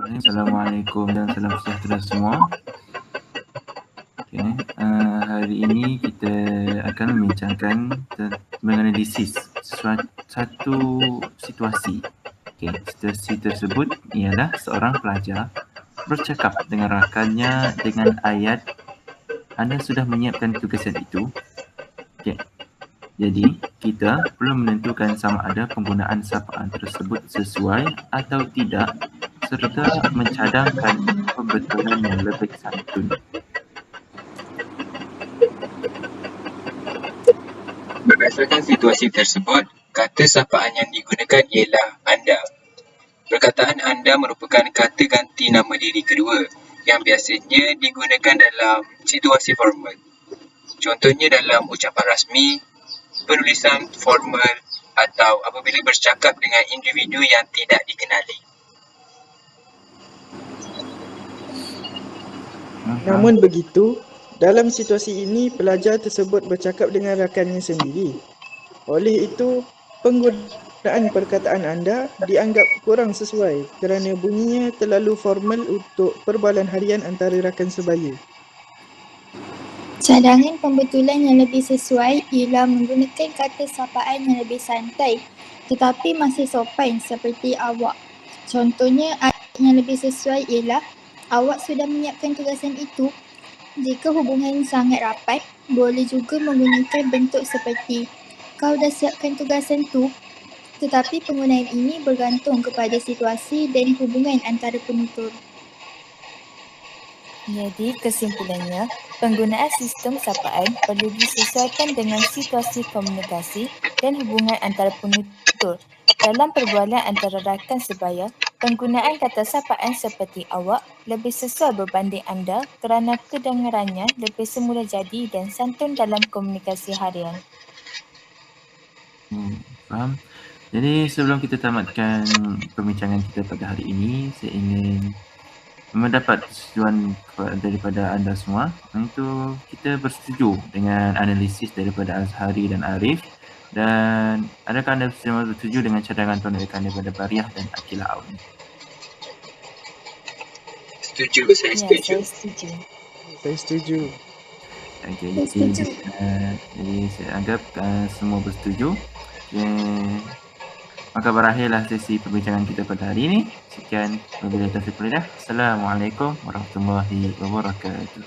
Assalamualaikum dan salam sejahtera semua. Okay. Hari ini kita akan membincangkan menganalisis satu situasi. Okay. Situasi tersebut ialah seorang pelajar bercakap dengan rakannya dengan ayat, "Anda sudah menyiapkan tugasan itu?" Okay. Jadi, kita perlu menentukan sama ada penggunaan sapaan tersebut sesuai atau tidak serta mencadangkan pembetulan yang lebih santun. Berdasarkan situasi tersebut, kata sapaan yang digunakan ialah anda. Perkataan anda merupakan kata ganti nama diri kedua yang biasanya digunakan dalam situasi formal. Contohnya dalam ucapan rasmi, penulisan formal atau apabila bercakap dengan individu yang tidak dikenali. Namun begitu, dalam situasi ini pelajar tersebut bercakap dengan rakannya sendiri. Oleh itu, penggunaan perkataan anda dianggap kurang sesuai kerana bunyinya terlalu formal untuk perbualan harian antara rakan sebaya. Cadangan pembetulan yang lebih sesuai ialah menggunakan kata sapaan yang lebih santai tetapi masih sopan seperti awak. Contohnya, ayat yang lebih sesuai ialah awak sudah menyiapkan tugasan itu. Jika hubungan sangat rapat, boleh juga menggunakan bentuk seperti kau dah siapkan tugasan tu. Tetapi penggunaan ini bergantung kepada situasi dan hubungan antara penutur. Jadi kesimpulannya, penggunaan sistem sapaan perlu disesuaikan dengan situasi komunikasi dan hubungan antara penutur. Dalam perbualan antara rakan sebaya, penggunaan kata sapaan seperti awak lebih sesuai berbanding anda kerana kedengarannya lebih semula jadi dan santun dalam komunikasi harian. Faham? Jadi sebelum kita tamatkan perbincangan kita pada hari ini, saya ingin mendapat persetujuan daripada anda semua untuk kita bersetuju dengan analisis daripada Azhari dan Arif, dan adakah anda semua bersetuju dengan cadangan penulisan daripada Bariah dan Akilah Aun? Setuju, saya Ya, setuju. saya setuju. Saya setuju. Okay, Saya setuju. jadi saya anggap semua bersetuju. Okay. Maka berakhirlah sesi perbincangan kita pada hari ini. Sekian, wabillahi taufiq wal hidayah. Assalamualaikum warahmatullahi wabarakatuh.